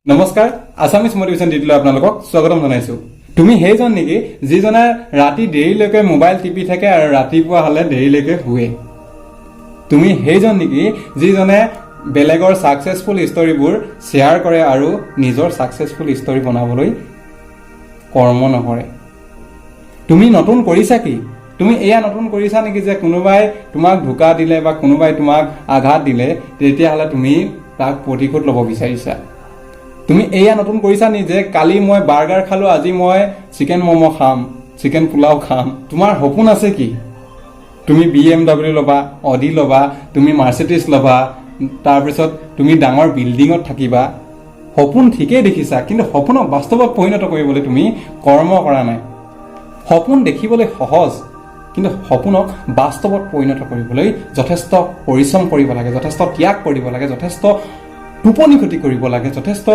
নমস্কাৰ আসামিজ মোটিভেশ্যন দিলৈ আপোনালোকক স্বাগতম জনাইছো। তুমি সেইজন নেকি যিজনে ৰাতি দেৰিলৈকে মোবাইল টিপি থাকে আৰু ৰাতিপুৱা হলে দেৰিলৈকে শুৱে? তুমি সেইজন নেকি যিজনে বেলেগৰ সাকসেসফুল ষ্টৰীবোৰ শ্বেয়াৰ কৰে আৰু নিজৰ সাকসেসফুল ষ্টৰী বনাবলৈ কৰ্ম নকৰে? তুমি নতুন কৰিছা কি? তুমি এয়া নতুন কৰিছা নেকি যে কোনোবাই তোমাক ধোকা দিলে বা কোনোবাই তোমাক আঘাত দিলে তেতিয়াহলে তুমি তাক প্ৰতিশোধ ল'ব বিচাৰিছা? তুমি এয়া নতুন কৰিছা নি যে কালি মই বাৰ্গাৰ খালো, আজি মই চিকেন ম'ম' খাম, চিকেন পোলাও খাম? তোমাৰ সপোন আছে কি? তুমি BMW ল'বা, অডি ল'বা, তুমি মাৰ্চিডিজ ল'বা, তাৰপিছত তুমি ডাঙৰ বিল্ডিঙত থাকিবা। সপোন ঠিকেই দেখিছা, কিন্তু সপোনক বাস্তৱত পৰিণত কৰিবলৈ তুমি কৰ্ম কৰা নাই। সপোন দেখিবলৈ সহজ, কিন্তু সপোনক বাস্তৱত পৰিণত কৰিবলৈ যথেষ্ট পৰিশ্ৰম কৰিব লাগে, যথেষ্ট ত্যাগ কৰিব লাগে, যথেষ্ট টোপনি ক্ষতি কৰিব লাগে, যথেষ্ট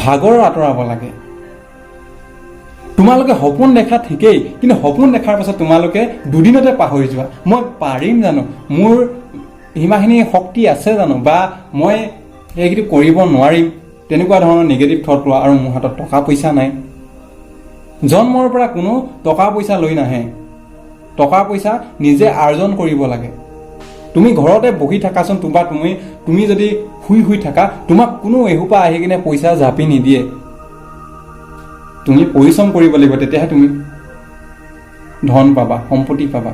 ভাগৰ আঁতৰাব লাগে। তোমালোকে সপোন দেখা ঠিকেই, কিন্তু সপোন দেখাৰ পাছত তোমালোকে দুদিনতে পাহৰি যোৱা। মই পাৰিম জানো? মোৰ সিমানখিনি শক্তি আছে জানো? বা মই এইখিনি কৰিব নোৱাৰিম? তেনেকুৱা ধৰণৰ নিগেটিভ থট লোৱা। আৰু মোৰ হাতত টকা পইচা নাই। জন্মৰ পৰা কোনো টকা পইচা লৈ নাহে। টকা পইচা নিজে আৰ্জন কৰিব লাগে। তুমি ঘৰতে বহি থাকাচোন, তুমি যদি শুই থাকা, তোমাক কোনো এসোপা আহি কিনে পইচা জাপি নিদিয়ে। তুমি পৰিশ্ৰম কৰিব লাগিব, তেতিয়াহে তুমি ধন পাবা, সম্পত্তি পাবা।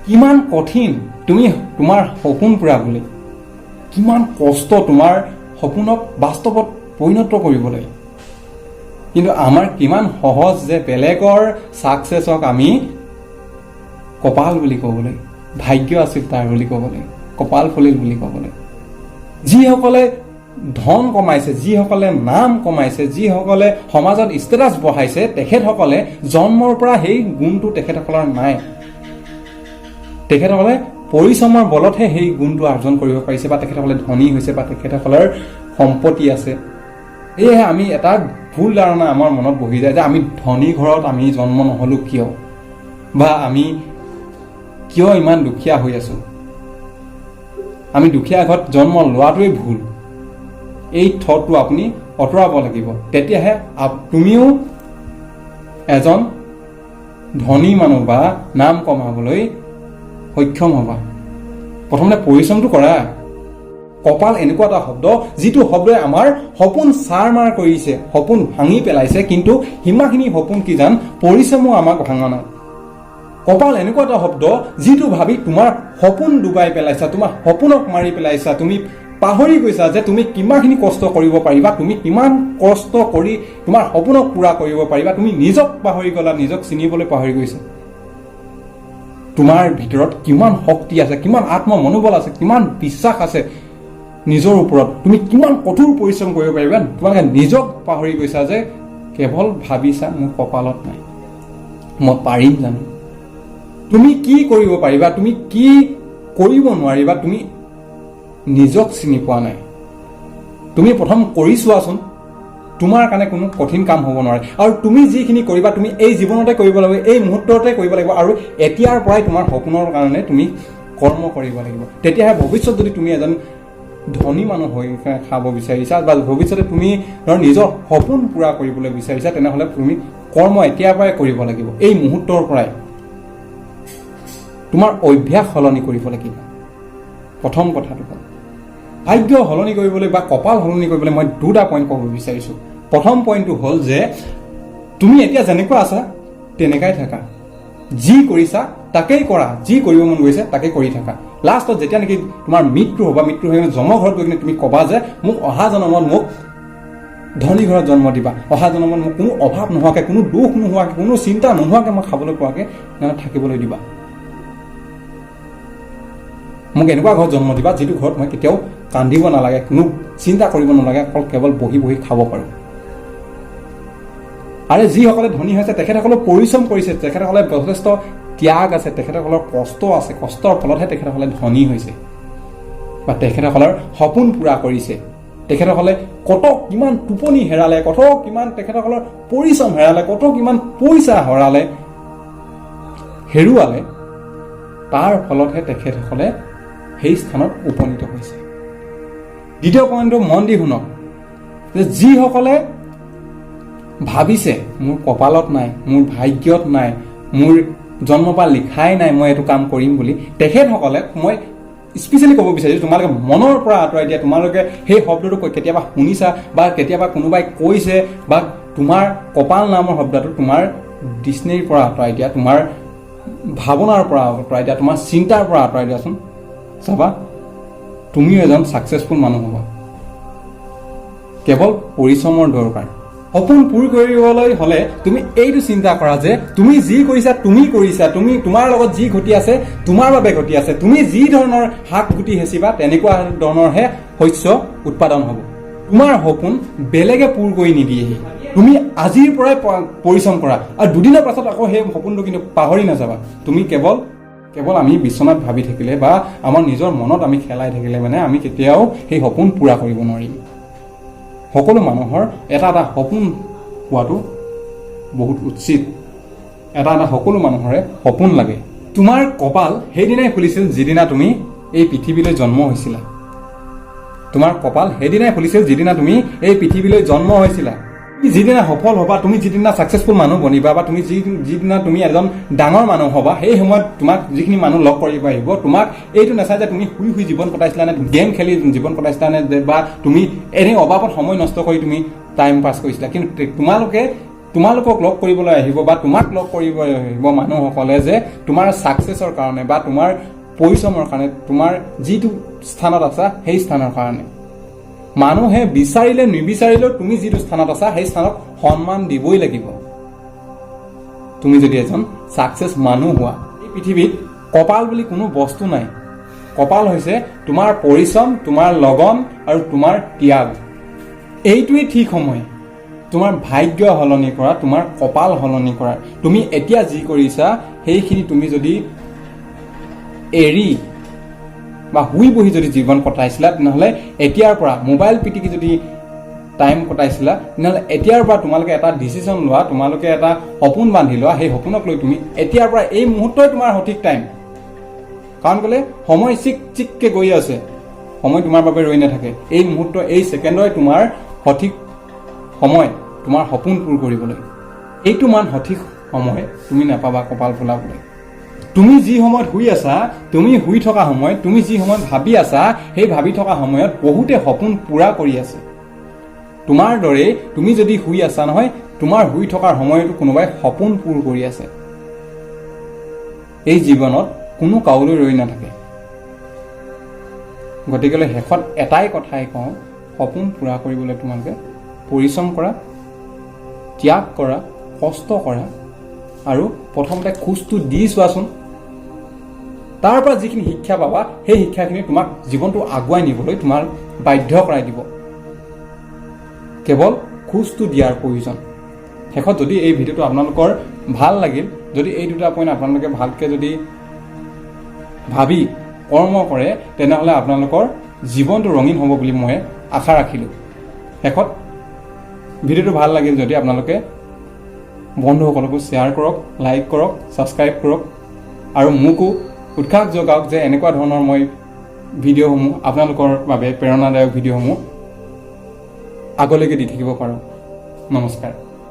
কিমান কঠিন তুমি তোমাৰ সপোন পুৰাবলৈ, কিমান কষ্ট তোমাৰ সপোনক বাস্তৱত পৰিণত কৰিবলৈ। কিন্তু আমাৰ কিমান সহজ যে বেলেগৰ সাকসেছক আমি কপাল বুলি ক'বলৈ, ভাগ্য আছিল তাৰ বুলি ক'বলৈ, কপাল ফলিল বুলি ক'বলৈ। যিসকলে ধন কমাইছে, যিসকলে নাম কমাইছে, যিসকলে সমাজত ষ্টেটাছ বঢ়াইছে, তেখেতসকলে জন্মৰ পৰা সেই গুণটো তেখেতসকলৰ নাই। তেখেতসকলে পৰিশ্ৰমৰ বলতহে সেই গুণটো অৰ্জন কৰিব পাৰিছে, বা তেখেতসকলে ধনী হৈছে, বা তেখেতসকলৰ সম্পত্তি আছে। সেয়েহে আমি এটা ভুল ধাৰণা আমাৰ মনত বহি যায় যে আমি ধনী ঘৰত আমি জন্ম নহলো কিয়, বা আমি কিয় ইমান দুখীয়া হৈ আছো। আমি দুখীয়া ঘৰত জন্ম লোৱাটোৱেই ভুল। এই থটটো আপুনি আঁতৰাব লাগিব, তেতিয়াহে তুমিও এজন ধনী মানুহ বা নাম কমাবলৈ সক্ষম হবা। প্ৰথমতে পৰিশ্ৰমটো কৰা। কপাল এনেকুৱা এটা শব্দ যিটো শব্দই আমাৰ সপোন চাৰমাৰ কৰিছে, সপোন ভাঙি পেলাইছে, কিন্তু সিমাখিনি সপোন কি জান, পৰিশ্ৰমো আমাক ভাঙা নাই। কপাল এনেকুৱা এটা শব্দ যিটো ভাবি তোমাৰ সপোন ডুবাই পেলাইছা, তোমাৰ সপোনক মাৰি পেলাইছা। তুমি পাহৰি গৈছা যে তুমি কিমানখিনি কষ্ট কৰিব পাৰিবা, তুমি কিমান কষ্ট কৰি তোমাৰ সপোনক পূৰা কৰিব পাৰিবা। তুমি নিজক পাহৰি গলা, নিজক চিনিবলৈ পাহৰি গৈছা। তোমাৰ ভিতৰত কিমান শক্তি আছে, কিমান আত্মমনোবল আছে, কিমান বিশ্বাস আছে নিজৰ ওপৰত, তুমি কিমান কঠোৰ পৰিশ্ৰম কৰিব পাৰিবা। তোমালোকে নিজক পাহৰি গৈছা যে কেৱল ভাবিছা মোৰ কপালত নাই, মই পাৰিম জানো। তুমি কি কৰিব পাৰিবা, তুমি কি কৰিব নোৱাৰিবা, তুমি নিজক চিনি পোৱা নাই। তুমি প্ৰথম কৰি চোৱাচোন, তোমাৰ কাৰণে কোনো কঠিন কাম হ'ব নোৱাৰে। আৰু তুমি যিখিনি কৰিবা তুমি এই জীৱনতে কৰিব লাগিব, এই মুহূৰ্ততে কৰিব লাগিব, আৰু এতিয়াৰ পৰাই তোমাৰ সপোনৰ কাৰণে তুমি কৰ্ম কৰিব লাগিব। তেতিয়াহে ভৱিষ্যত যদি তুমি এজন ধনী মানুহ হৈ খাব বিচাৰিছা, বা ভৱিষ্যতে তুমি নিজৰ সপোন পূৰা কৰিবলৈ বিচাৰিছা, তেনেহ'লে তুমি কৰ্ম এতিয়াৰ পৰাই কৰিব লাগিব, এই মুহূৰ্তৰ পৰাই। তোমাৰ অভ্যাস সলনি কৰিব লাগিব। প্ৰথম কথাটো হ'ল ভাগ্য সলনি কৰিবলৈ বা কপাল সলনি কৰিবলৈ মই দুটা পইণ্ট ক'ব বিচাৰিছোঁ। প্ৰথম পইণ্টটো হ'ল যে তুমি এতিয়া যেনেকুৱা আছা তেনেকাই থাকা। যি কৰিছা তাকেই কৰা, যি কৰিব মন গৈছে তাকে কৰি থাকা। লাষ্টত যেতিয়া নেকি তোমাৰ মৃত্যু হ'ব, মৃত্যু হৈ কিনে জন্মঘৰত গৈ কিনে তুমি ক'বা যে মোক অহা জন্মত মোক ধনী ঘৰত জন্ম দিবা, অহা জন্মত মোক কোনো অভাৱ নোহোৱাকৈ, কোনো দুখ নোহোৱাকৈ, কোনো চিন্তা নোহোৱাকৈ মই খাবলৈ পোৱাকৈ থাকিবলৈ দিবা। মোক এনেকুৱা ঘৰত জন্ম দিবা যিটো ঘৰত মই কেতিয়াও কান্দিব নালাগে, কোনো চিন্তা কৰিব নালাগে, অকল কেৱল বহি বহি খাব পাৰোঁ। আৰু যিসকলে ধনী হৈছে তেখেতসকলে পৰিশ্ৰম কৰিছে, তেখেতসকলে যথেষ্ট ত্যাগ আছে, তেখেতসকলৰ কষ্ট আছে, কষ্টৰ ফলতহে তেখেতসকলে ধনী হৈছে, বা তেখেতসকলৰ সপোন পূৰা কৰিছে। তেখেতসকলে কত কিমান টোপনি হেৰালে, কত কিমান তেখেতসকলৰ পৰিশ্ৰম হেৰালে, কত কিমান পইচা হেৰুৱালে, তাৰ ফলতহে তেখেতসকলে সেই স্থানত উপনীত হৈছে। দ্বিতীয় পইণ্টটো মন দি শুনক। যে যিসকলে ভাবিছে মোৰ কপালত নাই, মোৰ ভাগ্যত নাই, মোৰ জন্মপা লিখাই নাই মই এইটো কাম কৰিম বুলি, তেখেতসকলে মই স্পেচিয়েলি ক'ব বিচাৰিছোঁ তোমালোকে মনৰ পৰা আঁতৰাই দিয়া। তোমালোকে সেই শব্দটো কেতিয়াবা শুনিছা বা কেতিয়াবা কোনোবাই কৈছে বা তোমাৰ কপাল নামৰ শব্দটো তোমাৰ ডিক্সনেৰীৰ পৰা আঁতৰাই দিয়া, তোমাৰ ভাৱনাৰ পৰা আঁতৰাই দিয়া, তোমাৰ চিন্তাৰ পৰা আঁতৰাই দিয়াচোন। চাবা তুমিও এজন ছাকচেছফুল মানুহ হ'বা। কেৱল পৰিশ্ৰমৰ দৰকাৰ। সপোন পূৰ কৰিবলৈ হ'লে তুমি এইটো চিন্তা কৰা যে তুমি যি কৰিছা তুমি কৰিছা, তুমি তোমাৰ লগত যি ঘটি আছে তোমাৰ বাবে ঘটি আছে। তুমি যি ধৰণৰ শাক গুটি হেঁচিবা তেনেকুৱা ধৰণৰহে শস্য উৎপাদন হ'ব। তোমাৰ সপোন বেলেগে পূৰ কৰি নিদিয়েহি। তুমি আজিৰ পৰাই পৰিশ্ৰম কৰা আৰু দুদিনৰ পাছত আকৌ সেই সপোনটো কিন্তু পাহৰি নাযাবা। তুমি কেৱল আমি বিচনাত ভাবি থাকিলে বা আমাৰ নিজৰ মনত আমি খেলাই থাকিলে মানে আমি কেতিয়াও সেই সপোন পূৰা কৰিব নোৱাৰিম। সকলো মানুহৰ এটা এটা সপোন হোৱাটো বহুত উচিত। এটা এটা সকলো মানুহৰে সপোন লাগে। তোমাৰ কপাল সেইদিনাই খুলিছিল যিদিনা তুমি এই পৃথিৱীলৈ জন্ম হৈছিলা। তোমাৰ কপাল সেইদিনাই খুলিছিল যিদিনা তুমি এই পৃথিৱীলৈ জন্ম হৈছিলা। যিদিনা সফল হ'বা, তুমি যিদিনা ছাকচেছফুল মানুহ বনিবা বা তুমি যিদিনা তুমি এজন ডাঙৰ মানুহ হ'বা, সেই সময়ত তোমাক যিখিনি মানুহ লগ কৰিব আহিব, তোমাক এইটো নাচায় যে তুমি শুই শুই জীৱন কটাইছিলা নে, গেম খেলি জীৱন কটাইছিলা নে, বা তুমি এনেই অবাবত সময় নষ্ট কৰি তুমি টাইম পাছ কৰিছিলা। কিন্তু তোমালোকক লগ কৰিবলৈ আহিব বা তোমাক লগ কৰিব আহিব মানুহসকলে যে তোমাৰ ছাকচেছৰ কাৰণে বা তোমাৰ পৰিশ্ৰমৰ কাৰণে, তোমাৰ যিটো স্থানত আছা সেই স্থানৰ কাৰণে। মানুহে বিচাৰিলে নিবিচাৰিলেও তুমি যিটো স্থানত আছা সেই স্থানক সন্মান দিবই লাগিব, তুমি যদি এজন ছাকচেছ মানুহ হোৱা। এই পৃথিৱীত কপাল বুলি কোনো বস্তু নাই। কপাল হৈছে তোমাৰ পৰিশ্ৰম, তোমাৰ লগন আৰু তোমাৰ ত্যাগ। এইটোৱেই ঠিক সময় তোমাৰ ভাগ্য সলনি কৰা, তোমাৰ কপাল সলনি কৰাৰ। তুমি এতিয়া যি কৰিছা সেইখিনি তুমি যদি এৰি বা শুই বহি যদি জীৱন কটাইছিলা, তেনেহ'লে এতিয়াৰ পৰা মোবাইল পিটিকি যদি টাইম কটাইছিলা, তেনেহ'লে এতিয়াৰ পৰা তোমালোকে এটা ডিচিশ্যন লোৱা, তোমালোকে এটা সপোন বান্ধি লোৱা। সেই সপোনক লৈ তুমি এতিয়াৰ পৰা এই মুহূৰ্তই তোমাৰ সঠিক টাইম। কাৰণ কেলে সময় চিক চিককৈ গৈ আছে, সময় তোমাৰ বাবে ৰৈ নাথাকে। এই মুহূৰ্ত, এই ছেকেণ্ডই তোমাৰ সঠিক সময় তোমাৰ সপোন পূৰ কৰিবলৈ। এইটো মান সঠিক সময় তুমি নাপাবা কপাল ফুলাবলৈ। তুমি যি সময়ত শুই আছা, তুমি শুই থকা সময়ত, তুমি যি সময়ত ভাবি আছা, সেই ভাবি থকা সময়ত বহুতে সপোন পূৰা কৰি আছে। তোমাৰ দৰে তুমি যদি শুই আছা নহয়, তোমাৰ শুই থকাৰ সময়তো কোনোবাই সপোন পূৰ কৰি আছে। এই জীৱনত কোনো কাউলৈ ৰৈ নাথাকে। গতিকে শেষত এটাই কথাই কওঁ, সপোন পূৰা কৰিবলৈ তোমালোকে পৰিশ্ৰম কৰা, ত্যাগ কৰা, কষ্ট কৰা আৰু প্ৰথমতে খোজটো দি চোৱাচোন। তাৰ পৰা যিখিনি শিক্ষা পাবা সেই শিক্ষাখিনি তোমাক জীৱনটো আগুৱাই নিবলৈ তোমাক বাধ্য কৰাই দিব। কেৱল খোজটো দিয়াৰ প্ৰয়োজন। শেষত যদি এই ভিডিঅ'টো আপোনালোকৰ ভাল লাগিল, যদি এই দুটা পইণ্ট আপোনালোকে ভালকৈ যদি ভাবি কৰ্ম কৰে, তেনেহ'লে আপোনালোকৰ জীৱনটো ৰঙীন হ'ব বুলি মই আশা ৰাখিলোঁ। শেষত ভিডিঅ'টো ভাল লাগিল যদি আপোনালোকে বন্ধুসকলকো শ্বেয়াৰ কৰক, লাইক কৰক, ছাবস্ক্ৰাইব কৰক আৰু মোকো উৎসাহ যোগাওক যে এনেকুৱা ধৰণৰ মই ভিডিঅ'সমূহ আপোনালোকৰ বাবে প্ৰেৰণাদায়ক ভিডিঅ'সমূহ আগলৈকে দি থাকিব পাৰোঁ। নমস্কাৰ।